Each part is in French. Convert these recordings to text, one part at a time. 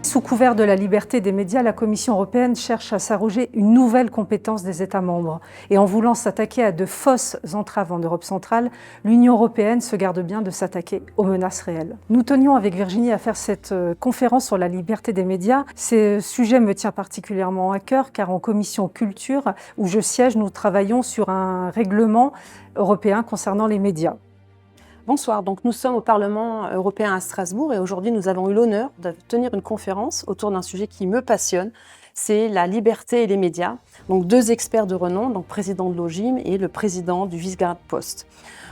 Sous couvert de la liberté des médias, la Commission européenne cherche à s'arroger une nouvelle compétence des États membres. Et en voulant s'attaquer à de fausses entraves en Europe centrale, l'Union européenne se garde bien de s'attaquer aux menaces réelles. Nous tenions avec Virginie à faire cette conférence sur la liberté des médias. Ce sujet me tient particulièrement à cœur car en commission culture, où je siège, nous travaillons sur un règlement européen concernant les médias. Bonsoir, donc nous sommes au Parlement européen à Strasbourg et aujourd'hui nous avons eu l'honneur de tenir une conférence autour d'un sujet qui me passionne, c'est la liberté et les médias. Donc deux experts de renom, donc président de l'OGIM et le président du Visegrad Post.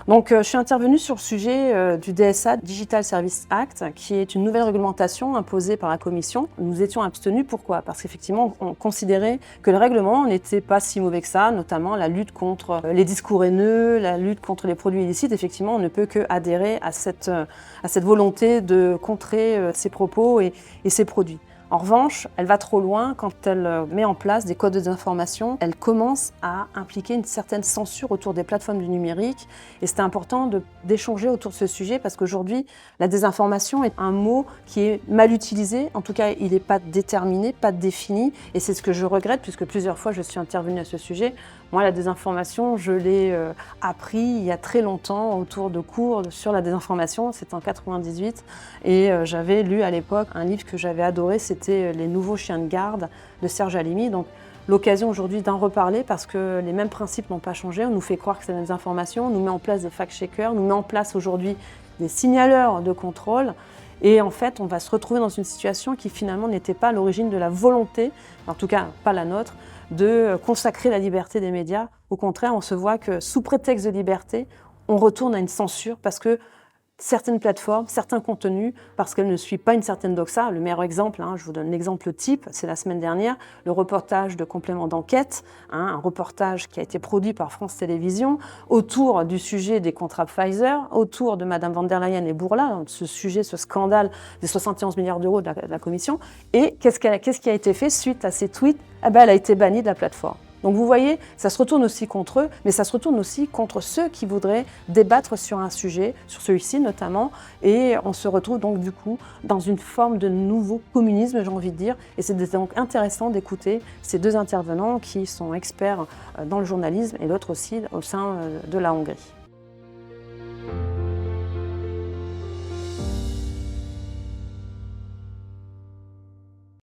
Donc je suis intervenue sur le sujet du DSA, Digital Services Act, qui est une nouvelle réglementation imposée par la Commission. Nous étions abstenus, pourquoi? Parce qu'effectivement on considérait que le règlement n'était pas si mauvais que ça, notamment la lutte contre les discours haineux, la lutte contre les produits illicites. Effectivement, on ne peut que adhérer à cette volonté de contrer ces propos et ces produits. En revanche, elle va trop loin quand elle met en place des codes de désinformation. Elle commence à impliquer une certaine censure autour des plateformes du numérique. Et c'est important d'échanger autour de ce sujet parce qu'aujourd'hui, la désinformation est un mot qui est mal utilisé. En tout cas, il n'est pas déterminé, pas défini. Et c'est ce que je regrette puisque plusieurs fois, je suis intervenue à ce sujet. Moi, la désinformation, je l'ai appris il y a très longtemps autour de cours sur la désinformation. C'était en 98 et j'avais lu à l'époque un livre que j'avais adoré, c'était Les nouveaux chiens de garde de Serge Halimi. Donc, l'occasion aujourd'hui d'en reparler parce que les mêmes principes n'ont pas changé. On nous fait croire que c'est la désinformation, on nous met en place des fact-checkers, on nous met en place aujourd'hui des signaleurs de contrôle. Et en fait, on va se retrouver dans une situation qui finalement n'était pas à l'origine de la volonté, en tout cas pas la nôtre, de consacrer la liberté des médias. Au contraire, on se voit que sous prétexte de liberté, on retourne à une censure parce que certaines plateformes, certains contenus, parce qu'elles ne suivent pas une certaine doxa. Le meilleur exemple, je vous donne l'exemple type, c'est la semaine dernière, le reportage de Complément d'enquête, un reportage qui a été produit par France Télévisions autour du sujet des contrats Pfizer, autour de Madame van der Leyen et Bourla, ce sujet, ce scandale des 71 milliards d'euros de la Commission. Et qu'est-ce qui a été fait suite à ces tweets? Elle a été bannie de la plateforme. Donc vous voyez, ça se retourne aussi contre eux, mais ça se retourne aussi contre ceux qui voudraient débattre sur un sujet, sur celui-ci notamment, et on se retrouve donc du coup dans une forme de nouveau communisme, j'ai envie de dire, et c'est donc intéressant d'écouter ces deux intervenants qui sont experts dans le journalisme et l'autre aussi au sein de la Hongrie.